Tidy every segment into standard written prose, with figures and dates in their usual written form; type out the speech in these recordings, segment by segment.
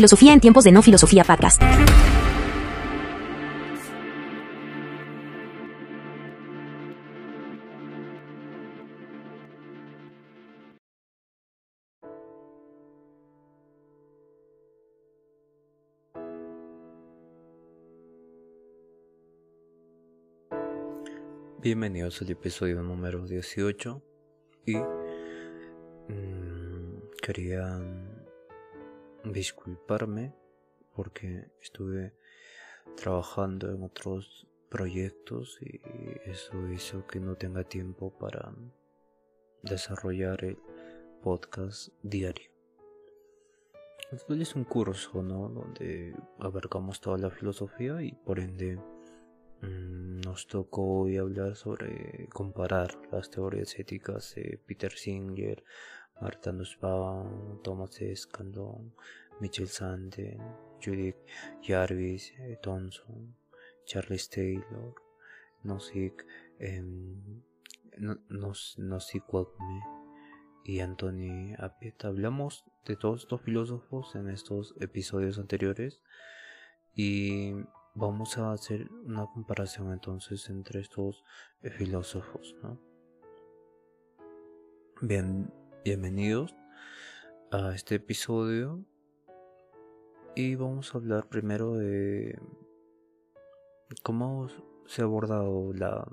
Filosofía en tiempos de no filosofía podcast. Bienvenidos al episodio número 18 y quería disculparme porque estuve trabajando en otros proyectos y eso hizo que no tenga tiempo para desarrollar el podcast diario. Esto es un curso, ¿no? Donde abarcamos toda la filosofía y por ende nos tocó hoy hablar sobre comparar las teorías éticas de Peter Singer, Martha Nussbaum, Thomas Escandón, Michel Sanden, Judith Jarvis, Thomson, Charles Taylor, Nozick, Quagme y Anthony Appiah. Hablamos de todos estos filósofos en estos episodios anteriores y vamos a hacer una comparación entonces entre estos filósofos, ¿no? Bienvenidos a este episodio y vamos a hablar primero de cómo se ha abordado la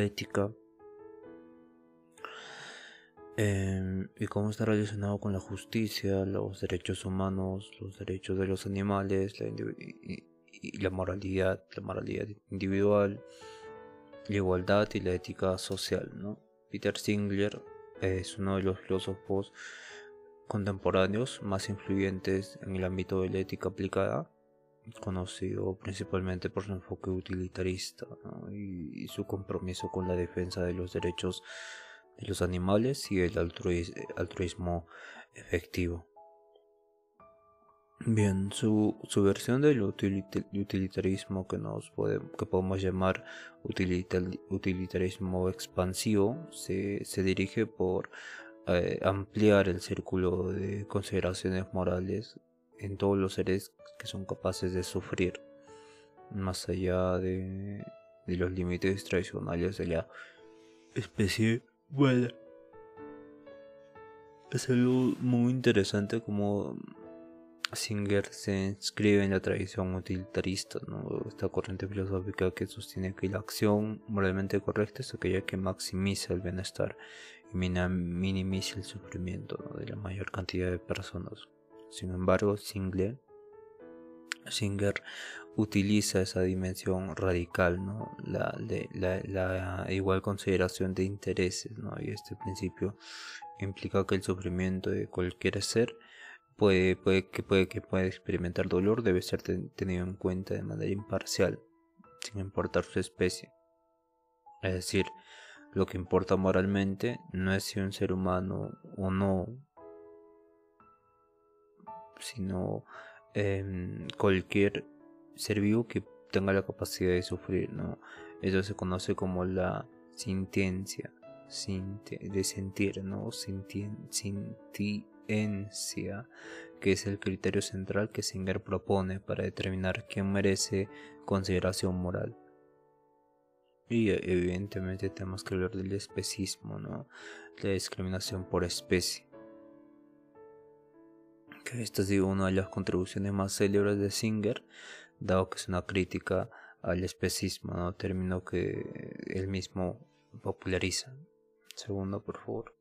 ética y cómo está relacionado con la justicia, los derechos humanos, los derechos de los animales, y la moralidad individual, la igualdad y la ética social, ¿no? Peter Singer es uno de los filósofos contemporáneos más influyentes en el ámbito de la ética aplicada, conocido principalmente por su enfoque utilitarista, ¿no? y su compromiso con la defensa de los derechos de los animales y el altruismo efectivo. Bien, su versión del utilitarismo que podemos llamar utilitarismo expansivo se dirige por ampliar el círculo de consideraciones morales en todos los seres que son capaces de sufrir, más allá de los límites tradicionales de la especie humana. Es algo muy interesante como Singer se inscribe en la tradición utilitarista, ¿no? Esta corriente filosófica que sostiene que la acción moralmente correcta es aquella que maximiza el bienestar y minimiza el sufrimiento, ¿no?, de la mayor cantidad de personas. Sin embargo, Singer utiliza esa dimensión radical, ¿no?, la igual consideración de intereses, ¿no? Y este principio implica que el sufrimiento de cualquier ser puede experimentar dolor, debe ser tenido en cuenta de manera imparcial, sin importar su especie. Es decir, lo que importa moralmente no es si un ser humano o no, sino cualquier ser vivo que tenga la capacidad de sufrir, ¿no? Eso se conoce como la sintiencia, de sentir, ¿no? Sintiencia, que es el criterio central que Singer propone para determinar quién merece consideración moral. Y evidentemente tenemos que hablar del especismo, ¿no?, la discriminación por especie, que esta ha sido una de las contribuciones más célebres de Singer, dado que es una crítica al especismo, ¿no?, término que él mismo populariza. Segundo, por favor.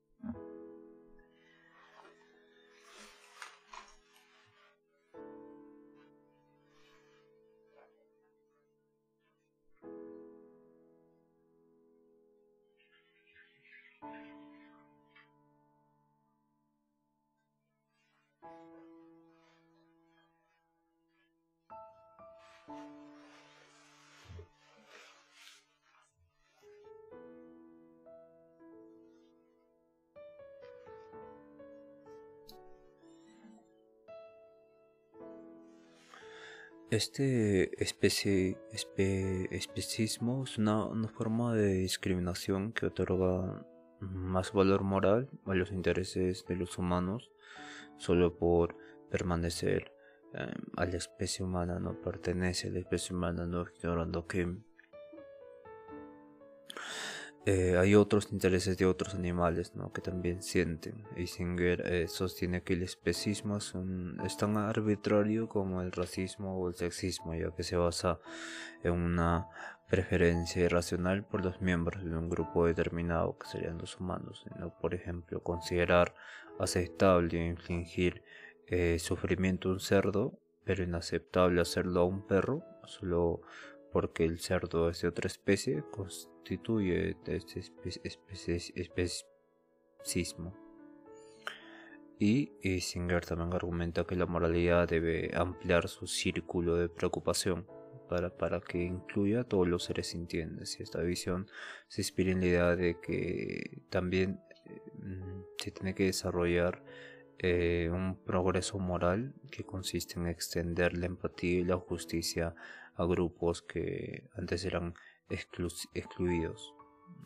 Este especismo es una forma de discriminación que otorga más valor moral a los intereses de los humanos solo por permanecer a la especie humana, no pertenece a la especie humana, no ignorando que hay otros intereses de otros animales, ¿no? Que también sienten. Y Singer sostiene que el especismo es tan arbitrario como el racismo o el sexismo, ya que se basa en una preferencia irracional por los miembros de un grupo determinado, que serían los humanos, ¿no? Por ejemplo, considerar aceptable infligir sufrimiento a un cerdo, pero inaceptable hacerlo a un perro, solo porque el cerdo es de otra especie, constituye este especismo. Y Singer también argumenta que la moralidad debe ampliar su círculo de preocupación para que incluya a todos los seres sintientes. Y esta visión se inspira en la idea de que también se tiene que desarrollar un progreso moral que consiste en extender la empatía y la justicia a grupos que antes eran excluidos,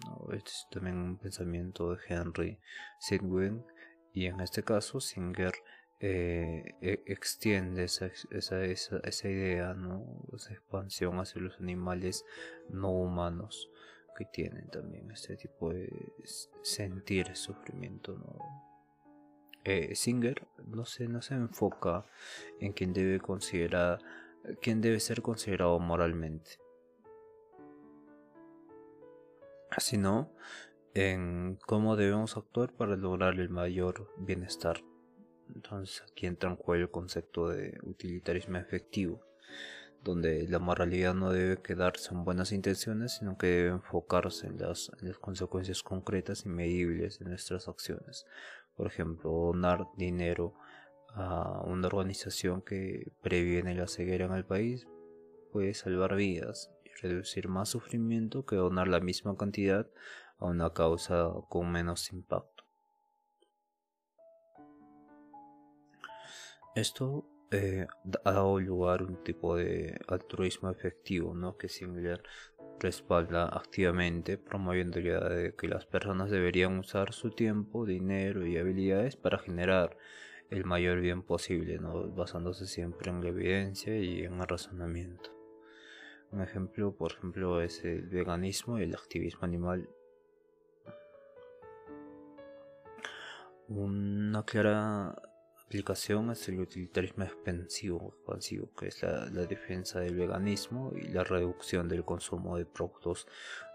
¿no? Este es también un pensamiento de Henry Sidgwick, y en este caso Singer extiende esa idea, ¿no? Esa expansión hacia los animales no humanos que tienen también este tipo de sentir sufrimiento, ¿no? Singer no se enfoca en quién debe ser considerado moralmente, sino en cómo debemos actuar para lograr el mayor bienestar. Entonces aquí entra en juego el concepto de utilitarismo efectivo, donde la moralidad no debe quedarse en buenas intenciones, sino que debe enfocarse en las consecuencias concretas y medibles de nuestras acciones. Por ejemplo, donar dinero a una organización que previene la ceguera en el país puede salvar vidas y reducir más sufrimiento que donar la misma cantidad a una causa con menos impacto. Esto ha dado lugar a un tipo de altruismo efectivo, ¿no? Que Singer respalda activamente, promoviendo la idea de que las personas deberían usar su tiempo, dinero y habilidades para generar el mayor bien posible, ¿no? Basándose siempre en la evidencia y en el razonamiento. Un ejemplo, por ejemplo, es el veganismo y el activismo animal. Una clara aplicación es el utilitarismo expansivo, que es la defensa del veganismo y la reducción del consumo de productos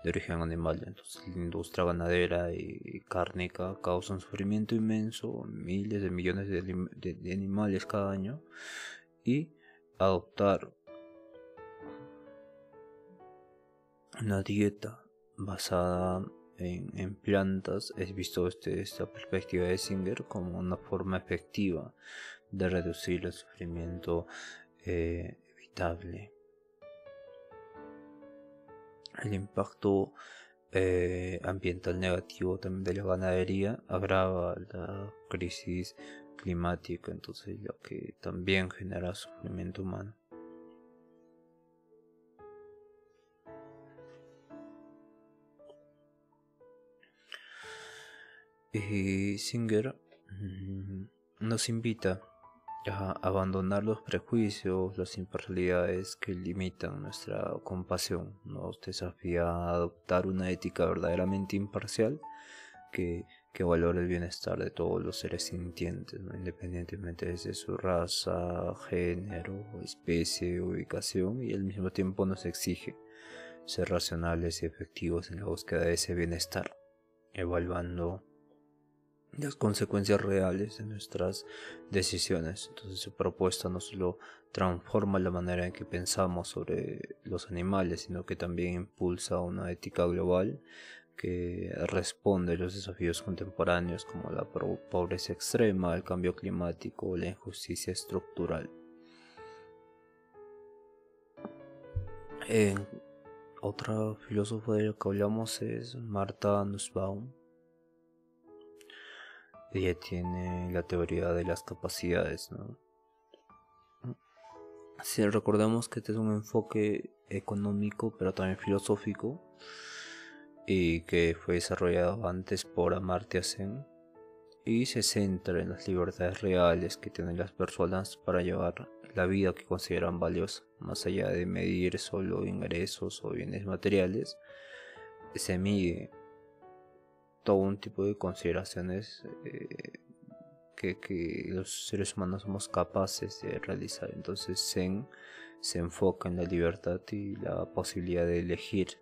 de origen animal. Entonces, la industria ganadera y cárnica causa un sufrimiento inmenso, miles de millones de animales cada año, y adoptar una dieta basada en plantas es visto desde esta perspectiva de Singer como una forma efectiva de reducir el sufrimiento evitable. El impacto ambiental negativo también de la ganadería agrava la crisis climática, entonces lo que también genera sufrimiento humano. Y Singer nos invita a abandonar los prejuicios, las imparcialidades que limitan nuestra compasión. Nos desafía a adoptar una ética verdaderamente imparcial que valore el bienestar de todos los seres sintientes, ¿no? Independientemente de su raza, género, especie, ubicación, y al mismo tiempo nos exige ser racionales y efectivos en la búsqueda de ese bienestar, evaluando las consecuencias reales de nuestras decisiones. Entonces su propuesta no solo transforma la manera en que pensamos sobre los animales, sino que también impulsa una ética global que responde a los desafíos contemporáneos como la pobreza extrema, el cambio climático o la injusticia estructural. Otra filósofa de la que hablamos es Martha Nussbaum. Ella tiene la teoría de las capacidades, ¿no? Si recordamos que este es un enfoque económico, pero también filosófico, y que fue desarrollado antes por Amartya Sen, y se centra en las libertades reales que tienen las personas para llevar la vida que consideran valiosa, más allá de medir solo ingresos o bienes materiales. Se mide todo un tipo de consideraciones que los seres humanos somos capaces de realizar. Entonces Zen se enfoca en la libertad y la posibilidad de elegir,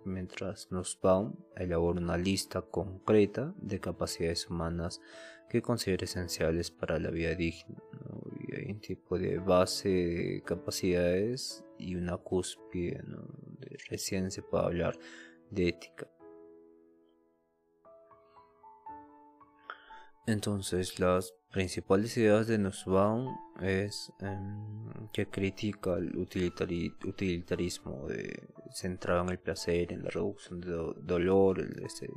mientras Nussbaum elabora una lista concreta de capacidades humanas que considera esenciales para la vida digna, ¿no? Y hay un tipo de base de capacidades y una cúspide, ¿no? Donde recién se puede hablar de ética. Entonces, las principales ideas de Nussbaum es que critica el utilitarismo centrado en el placer, en la reducción de dolor, ese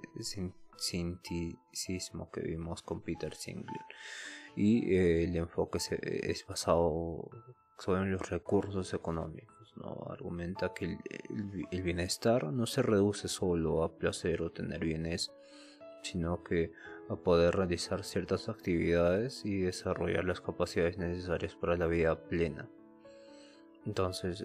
cientificismo que vimos con Peter Singer. Y el enfoque es basado sobre los recursos económicos, ¿no? Argumenta que el bienestar no se reduce solo a placer o tener bienes, sino que a poder realizar ciertas actividades y desarrollar las capacidades necesarias para la vida plena. Entonces,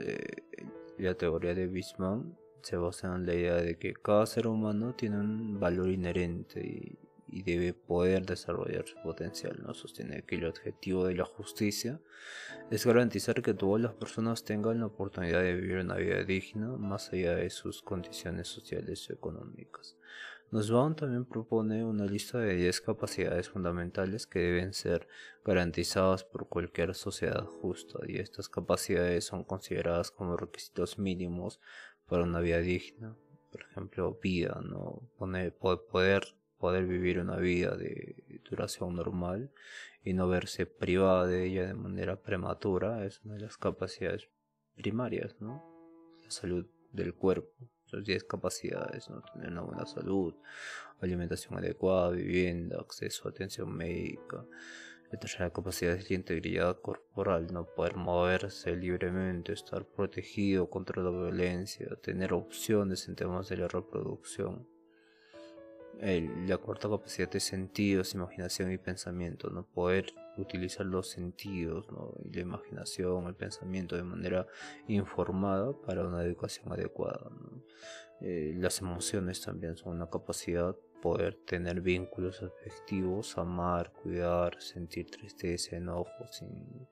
la teoría de Weismann se basa en la idea de que cada ser humano tiene un valor inherente y debe poder desarrollar su potencial, ¿no? Sostiene que el objetivo de la justicia es garantizar que todas las personas tengan la oportunidad de vivir una vida digna más allá de sus condiciones sociales o económicas. Nussbaum también propone una lista de 10 capacidades fundamentales que deben ser garantizadas por cualquier sociedad justa, y estas capacidades son consideradas como requisitos mínimos para una vida digna. Por ejemplo, vida, ¿no? Poder vivir una vida de duración normal y no verse privada de ella de manera prematura es una de las capacidades primarias, ¿no? La salud del cuerpo. Las 10 capacidades, ¿no? Tener una buena salud, alimentación adecuada, vivienda, acceso a atención médica. La tercera capacidad es la integridad corporal, no poder moverse libremente, estar protegido contra la violencia, tener opciones en temas de la reproducción. La cuarta capacidad es sentidos, imaginación y pensamiento, ¿no? Poder utilizar los sentidos, ¿no? Y la imaginación, el pensamiento de manera informada para una educación adecuada, ¿no? Las emociones también son una capacidad, poder tener vínculos afectivos, amar, cuidar, sentir tristeza, enojo, sin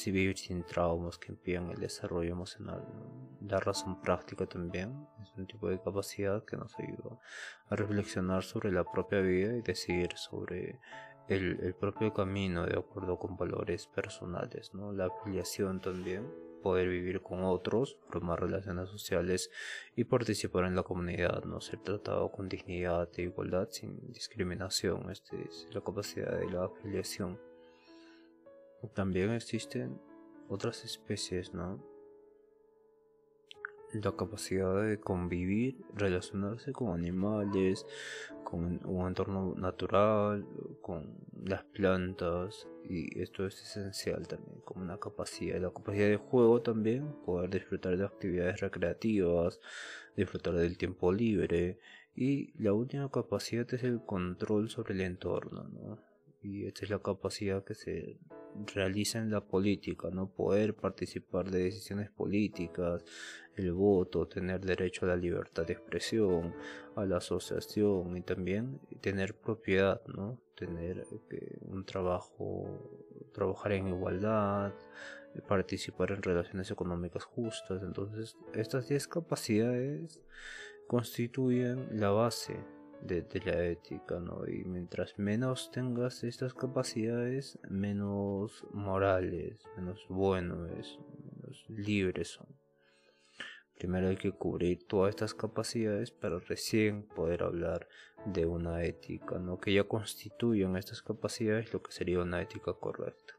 vivir sin traumas que impiden el desarrollo emocional, ¿no? La razón práctica también es un tipo de capacidad que nos ayuda a reflexionar sobre la propia vida y decidir sobre el propio camino de acuerdo con valores personales, ¿no? La afiliación también, poder vivir con otros, formar relaciones sociales y participar en la comunidad, ¿no? Ser tratado con dignidad e igualdad sin discriminación. Esta es la capacidad de la afiliación. También existen otras especies, ¿no? La capacidad de convivir, relacionarse con animales, con un entorno natural, con las plantas, y esto es esencial también como una capacidad. La capacidad de juego también, poder disfrutar de actividades recreativas, disfrutar del tiempo libre, y la última capacidad es el control sobre el entorno, ¿no? Y esta es la capacidad que se realiza en la política, ¿no? Poder participar de decisiones políticas, el voto, tener derecho a la libertad de expresión, a la asociación, y también tener propiedad, ¿no? Tener un trabajar en igualdad, participar en relaciones económicas justas. Entonces, estas 10 capacidades constituyen la base de la ética, ¿no? Y mientras menos tengas estas capacidades, menos morales, menos buenos, menos libres son. Primero hay que cubrir todas estas capacidades para recién poder hablar de una ética, ¿no? Que ya constituyen estas capacidades lo que sería una ética correcta.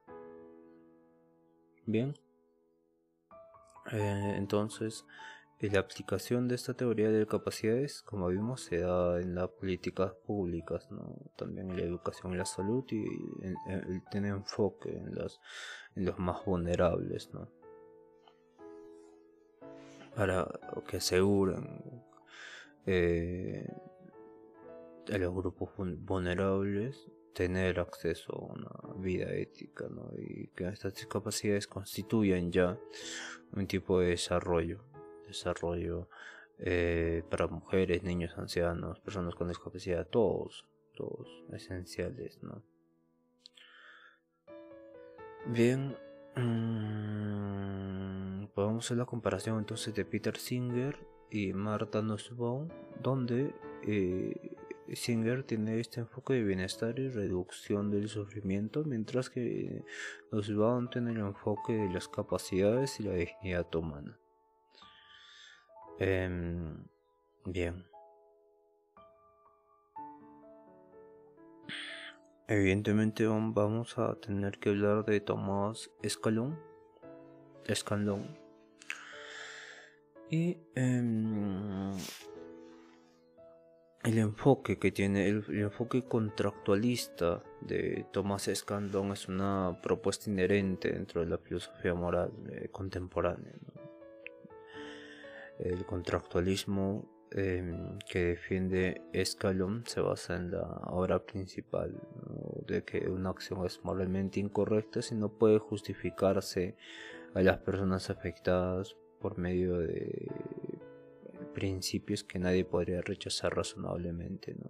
Bien, entonces la aplicación de esta teoría de capacidades, como vimos, se da en las políticas públicas, ¿no? También en la educación y la salud, y tiene enfoque en los más vulnerables, ¿no? Para que aseguren a los grupos vulnerables tener acceso a una vida ética, ¿no? Y que estas discapacidades constituyan ya un tipo de desarrollo para mujeres, niños, ancianos, personas con discapacidad, todos esenciales, ¿no? Bien, podemos hacer la comparación entonces de Peter Singer y Martha Nussbaum, donde Singer tiene este enfoque de bienestar y reducción del sufrimiento, mientras que Nussbaum tiene el enfoque de las capacidades y la dignidad humana. Bien. Evidentemente vamos a tener que hablar de Tomás Escalón. Y el enfoque que tiene, el enfoque contractualista de Tomás Escandón es una propuesta inherente dentro de la filosofía moral contemporánea, ¿no? El contractualismo que defiende Escalón se basa en la obra principal, ¿no? De que una acción es moralmente incorrecta si no puede justificarse a las personas afectadas por medio de principios que nadie podría rechazar razonablemente, ¿no?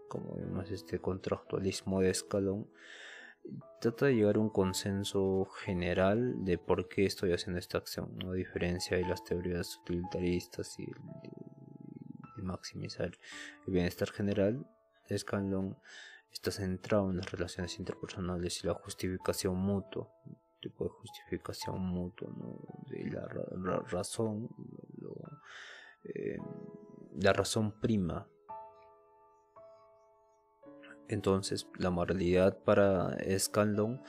Como vemos, este contractualismo de Escalón trata de llegar a un consenso general de por qué estoy haciendo esta acción, ¿no? A diferencia de las teorías utilitaristas y maximizar el bienestar general, Escalón está centrado en las relaciones interpersonales y la justificación mutua, tipo de justificación mutua, ¿no? De la razón, la razón prima. Entonces, la moralidad para Escalón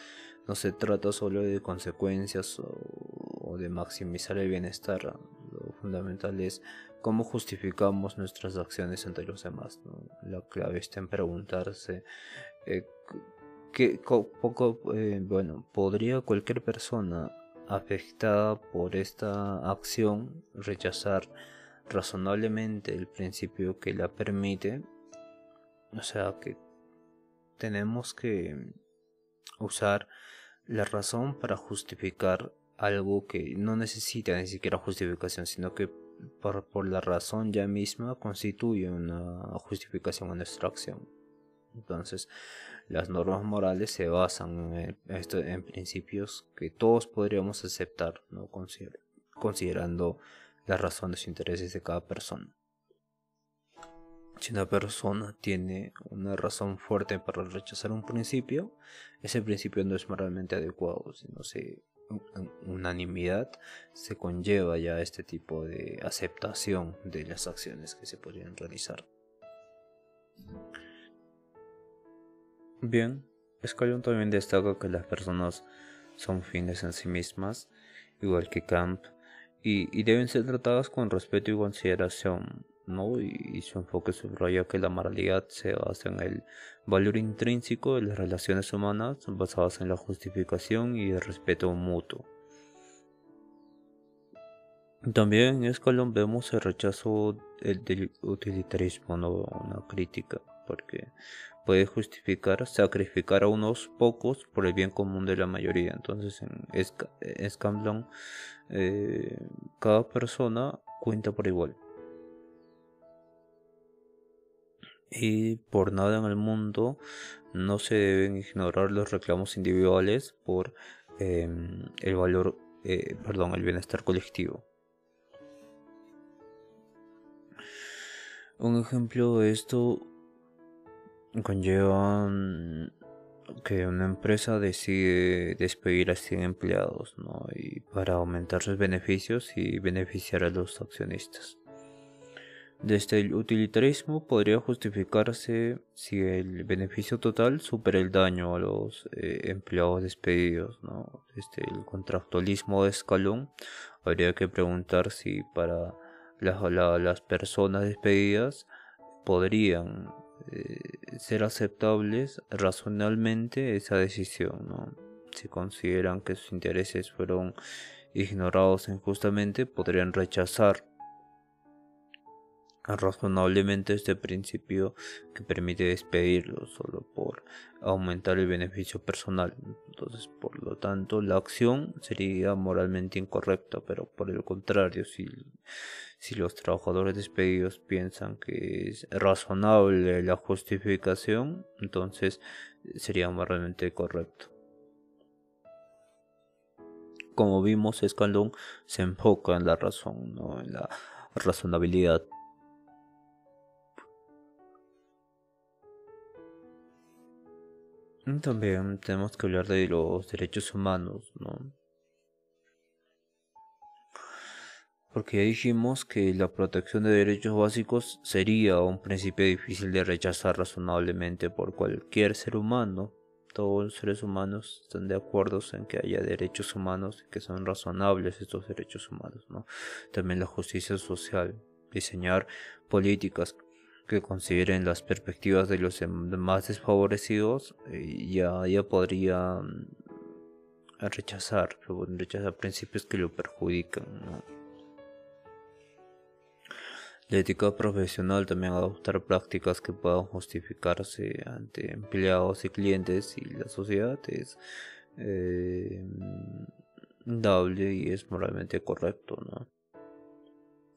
no se trata solo de consecuencias o de maximizar el bienestar. Lo fundamental es cómo justificamos nuestras acciones ante los demás, ¿no? La clave está en preguntarse ¿podría cualquier persona afectada por esta acción rechazar razonablemente el principio que la permite? O sea, que tenemos que usar la razón para justificar algo que no necesita ni siquiera justificación, sino que por la razón ya misma constituye una justificación a nuestra acción. Entonces, las normas morales se basan en principios que todos podríamos aceptar, ¿no? Considerando las razones e intereses de cada persona. Si una persona tiene una razón fuerte para rechazar un principio, ese principio no es moralmente adecuado, sino unanimidad se conlleva ya este tipo de aceptación de las acciones que se podrían realizar. Bien, Escalón también destaca que las personas son fines en sí mismas, igual que Kant, y deben ser tratadas con respeto y consideración, ¿no? Y su enfoque subraya que la moralidad se basa en el valor intrínseco de las relaciones humanas basadas en la justificación y el respeto mutuo. También en Escalón vemos el rechazo del utilitarismo, ¿no? Una crítica, porque puede justificar sacrificar a unos pocos por el bien común de la mayoría. Entonces en Escalón cada persona cuenta por igual. Y por nada en el mundo no se deben ignorar los reclamos individuales por el bienestar colectivo. Un ejemplo de esto conlleva que una empresa decide despedir a 100 empleados, ¿no? Y para aumentar sus beneficios y beneficiar a los accionistas. Desde el utilitarismo podría justificarse si el beneficio total supera el daño a los empleados despedidos, ¿no? Desde el contractualismo de Escalón habría que preguntar si para las personas despedidas podrían ser aceptables razonablemente esa decisión, ¿no? Si consideran que sus intereses fueron ignorados injustamente, podrían rechazar razonablemente este principio que permite despedirlo solo por aumentar el beneficio personal. Entonces, por lo tanto, la acción sería moralmente incorrecta, pero por el contrario, si los trabajadores despedidos piensan que es razonable la justificación, entonces sería moralmente correcto. Como vimos, Escalón se enfoca en la razón, no en la razonabilidad. También tenemos que hablar de los derechos humanos, ¿no? Porque ya dijimos que la protección de derechos básicos sería un principio difícil de rechazar razonablemente por cualquier ser humano. Todos los seres humanos están de acuerdo en que haya derechos humanos y que son razonables estos derechos humanos, ¿no? También la justicia social, diseñar políticas que consideren las perspectivas de los más desfavorecidos, ya podría rechazar principios que lo perjudican, ¿no? La ética profesional también adoptar prácticas que puedan justificarse ante empleados y clientes y la sociedad es eh, dable y es moralmente correcto, ¿no?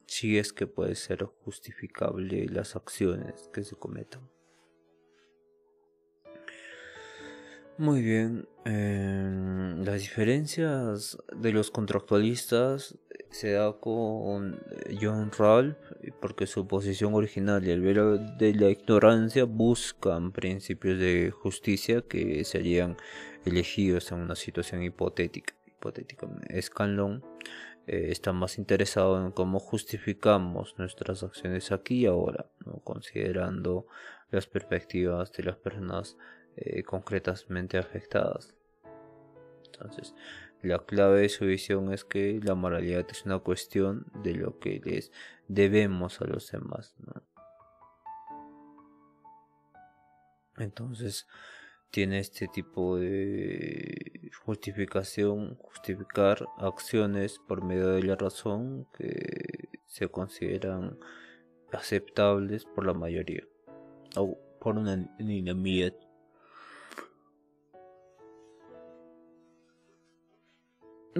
Si es que puede ser justificable las acciones que se cometan. Muy bien, las diferencias de los contractualistas se da con John Ralph porque su posición original y el velo de la ignorancia buscan principios de justicia que serían elegidos en una situación hipotética. Scanlon está más interesado en cómo justificamos nuestras acciones aquí y ahora, ¿no? Considerando las perspectivas de las personas concretamente afectadas. Entonces, la clave de su visión es que la moralidad es una cuestión de lo que les debemos a los demás, ¿no? Entonces, tiene este tipo de justificar acciones por medio de la razón que se consideran aceptables por la mayoría o por unanimidad.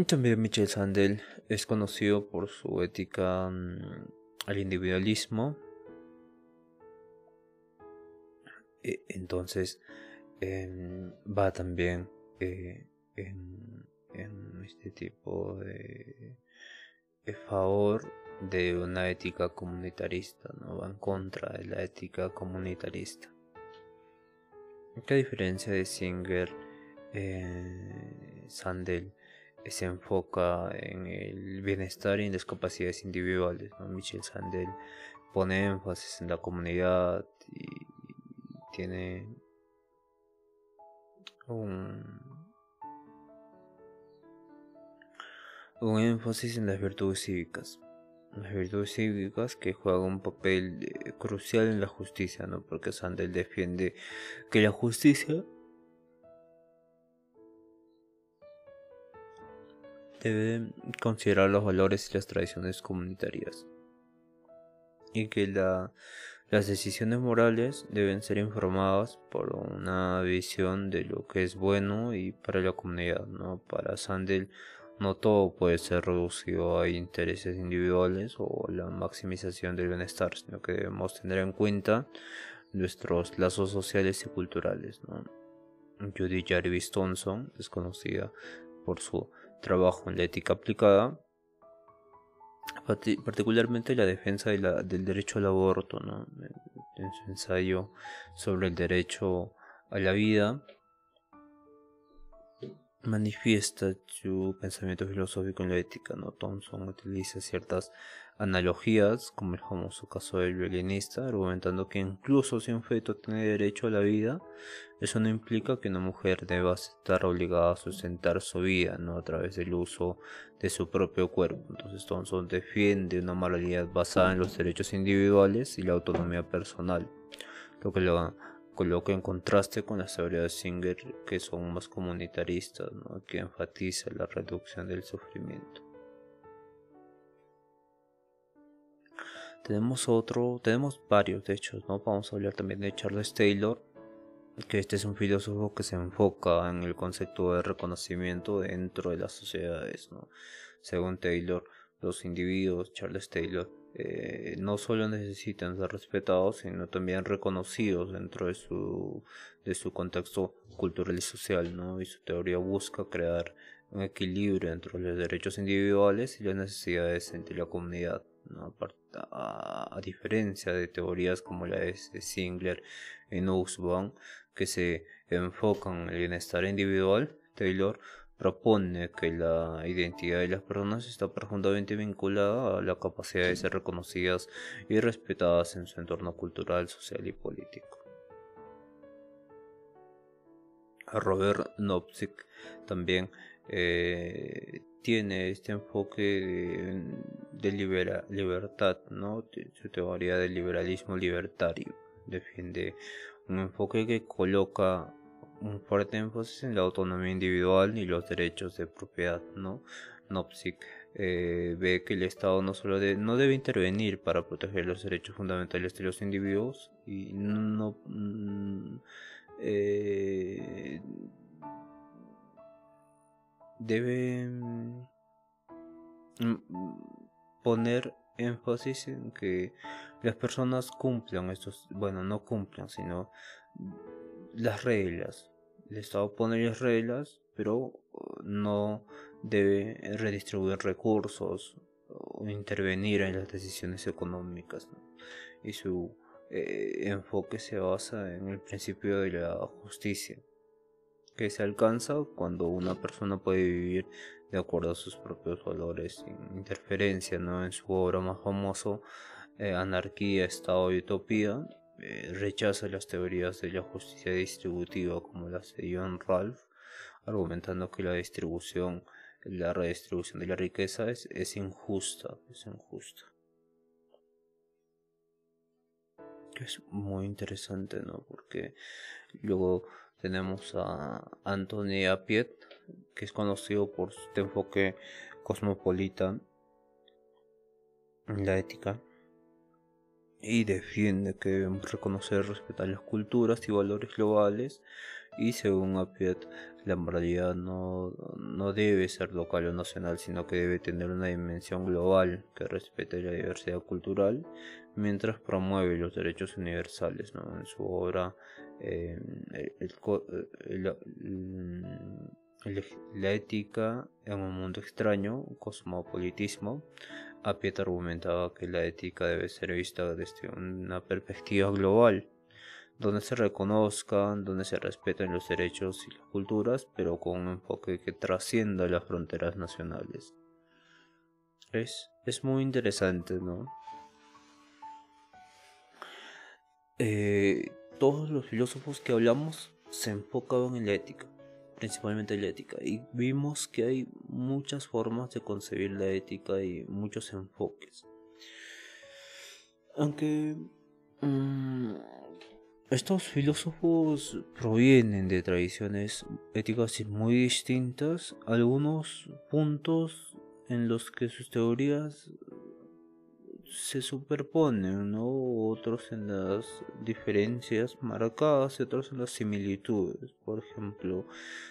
También Michel Sandel es conocido por su ética al individualismo. Entonces va también en este tipo de favor de una ética comunitarista, ¿no? Va en contra de la ética comunitarista. ¿Qué diferencia de Singer, Sandel se enfoca en el bienestar y en las capacidades individuales, ¿no? Michel Sandel pone énfasis en la comunidad y tiene un énfasis en las virtudes cívicas. Las virtudes cívicas que juegan un papel crucial en la justicia, ¿no? Porque Sandel defiende que la justicia debe considerar los valores y las tradiciones comunitarias y que las decisiones morales deben ser informadas por una visión de lo que es bueno y para la comunidad, ¿no? Para Sandel no todo puede ser reducido a intereses individuales o la maximización del bienestar, sino que debemos tener en cuenta nuestros lazos sociales y culturales, ¿no? Judy Jarvis Thompson es conocida por su trabajo en la ética aplicada, particularmente la defensa del derecho al aborto, ¿no? En su ensayo sobre el derecho a la vida, manifiesta su pensamiento filosófico en la ética, ¿no? Thompson utiliza ciertas analogías, como el famoso caso del violinista, argumentando que incluso si un feto tiene derecho a la vida, eso no implica que una mujer deba estar obligada a sustentar su vida, ¿no? A través del uso de su propio cuerpo. Entonces Thompson defiende una moralidad basada en los derechos individuales y la autonomía personal, lo que lo coloca en contraste con las teorías de Singer, que son más comunitaristas, ¿no? Que enfatiza la reducción del sufrimiento. Tenemos varios de hecho, ¿no? Vamos a hablar también de Charles Taylor, que este es un filósofo que se enfoca en el concepto de reconocimiento dentro de las sociedades, ¿no? Según Taylor, los individuos, Charles Taylor, no solo necesitan ser respetados, sino también reconocidos dentro de su contexto cultural y social, ¿no? Y su teoría busca crear un equilibrio entre los derechos individuales y las necesidades de la comunidad, ¿no? A diferencia de teorías como la de Singer y Nussbaum, que se enfocan en el bienestar individual, Taylor propone que la identidad de las personas está profundamente vinculada a la capacidad de ser reconocidas y respetadas en su entorno cultural, social y político. Robert Nozick también tiene este enfoque de libertad, ¿no? Su teoría del liberalismo libertario defiende un enfoque que coloca un fuerte énfasis en la autonomía individual y los derechos de propiedad, ¿no? Nozick ve que el Estado no debe intervenir para proteger los derechos fundamentales de los individuos y debe poner énfasis en que las personas cumplan no cumplan, sino las reglas. El Estado pone las reglas, pero no debe redistribuir recursos o intervenir en las decisiones económicas, ¿no? Y su enfoque se basa en el principio de la justicia, que se alcanza cuando una persona puede vivir de acuerdo a sus propios valores sin interferencia, ¿no? En su obra más famosa, Anarquía, Estado y Utopía, rechaza las teorías de la justicia distributiva como las de John Rawls, argumentando que la redistribución de la riqueza es injusta. Es muy interesante, ¿no? Porque luego tenemos a Anthony Appiah, que es conocido por su enfoque cosmopolita en la ética y defiende que debemos reconocer y respetar las culturas y valores globales, y según Appiah la moralidad no debe ser local o nacional, sino que debe tener una dimensión global que respete la diversidad cultural mientras promueve los derechos universales, ¿no? En su obra la ética en un mundo extraño, cosmopolitismo, Appiah argumentaba que la ética debe ser vista desde una perspectiva global, donde se reconozcan, donde se respeten los derechos y las culturas, pero con un enfoque que trascienda las fronteras nacionales. Es muy interesante, ¿no? Todos los filósofos que hablamos se enfocaban en la ética, principalmente en la ética, y vimos que hay muchas formas de concebir la ética y muchos enfoques. Aunque estos filósofos provienen de tradiciones éticas muy distintas, algunos puntos en los que sus teorías se superponen, ¿no? Otros en las diferencias marcadas y otros en las similitudes. Por ejemplo,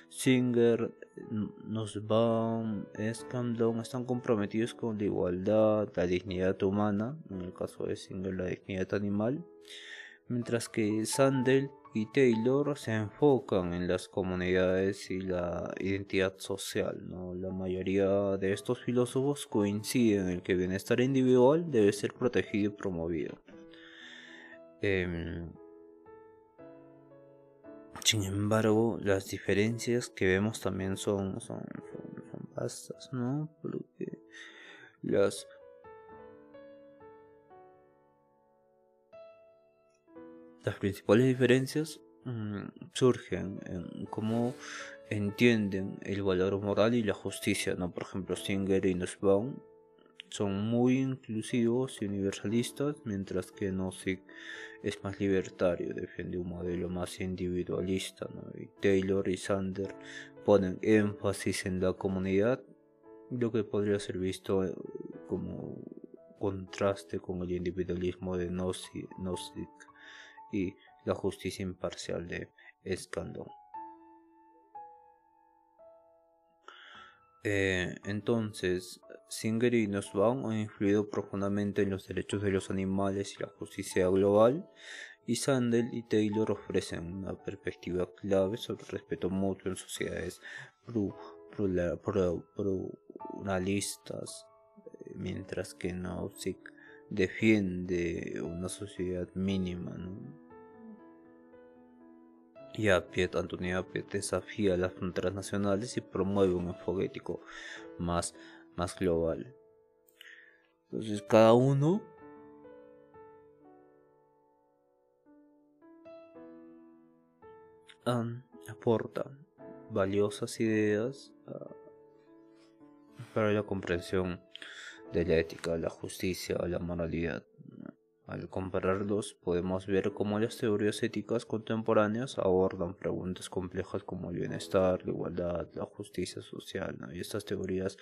Singer, Nussbaum, Scanlon están comprometidos con la igualdad, la dignidad humana, en el caso de Singer la dignidad animal, mientras que Sandel y Taylor se enfocan en las comunidades y la identidad social, ¿no? La mayoría de estos filósofos coinciden en que el bienestar individual debe ser protegido y promovido. Sin embargo, las diferencias que vemos también son vastas, ¿no? Porque las principales diferencias surgen en cómo entienden el valor moral y la justicia, ¿no? Por ejemplo, Singer y Nussbaum son muy inclusivos y universalistas, mientras que Nozick es más libertario, defiende un modelo más individualista, ¿no? Y Taylor y Sander ponen énfasis en la comunidad, lo que podría ser visto como contraste con el individualismo de Nozick y la justicia imparcial de Escandón. Entonces, Singer y Nussbaum han influido profundamente en los derechos de los animales y la justicia global, y Sandel y Taylor ofrecen una perspectiva clave sobre el respeto mutuo en sociedades pluralistas, mientras que Nozick defiende una sociedad mínima, ¿no? Y Antonio Appiah desafía las fronteras nacionales y promueve un enfoque ético más global. Entonces cada uno aporta valiosas ideas para la comprensión de la ética, la justicia, la moralidad. Al compararlos, podemos ver cómo las teorías éticas contemporáneas abordan preguntas complejas como el bienestar, la igualdad, la justicia social, ¿no? Y estas teorías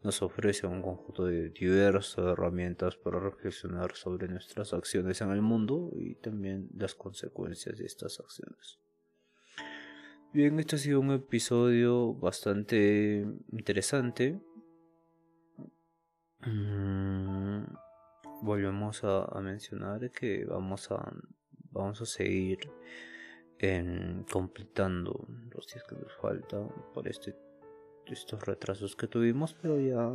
nos ofrecen un conjunto de diversas herramientas para reflexionar sobre nuestras acciones en el mundo y también las consecuencias de estas acciones. Bien, este ha sido un episodio bastante interesante. Volvemos a mencionar que vamos a seguir completando los días que nos faltan por estos retrasos que tuvimos, pero ya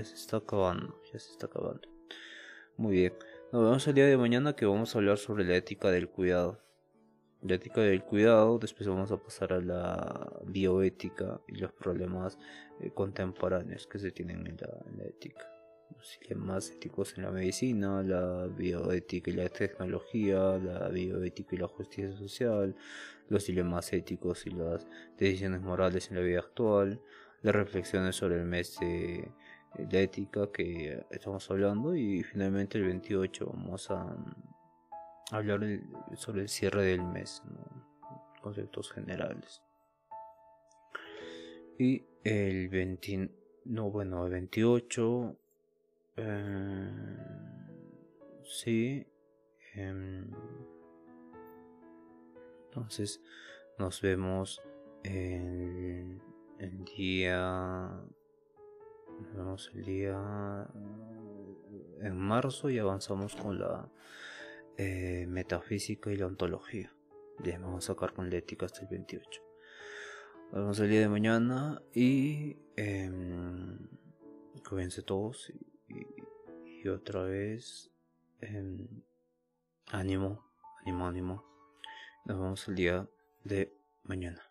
se está acabando, Muy bien, nos vemos el día de mañana, que vamos a hablar sobre la ética del cuidado. Después vamos a pasar a la bioética y los problemas contemporáneos que se tienen en la ética. Los dilemas éticos en la medicina, la bioética y la tecnología, la bioética y la justicia social, los dilemas éticos y las decisiones morales en la vida actual, las reflexiones sobre el mes de la ética que estamos hablando, y finalmente el 28 vamos a hablar sobre el cierre del mes, ¿no? Conceptos generales. Y el 28 sí, entonces nos vemos el día en marzo, y avanzamos con la metafísica y la ontología. Ya vamos a sacar con la ética hasta el 28. Nos vemos el día de mañana y cuídense todos y otra vez ánimo. Nos vemos el día de mañana.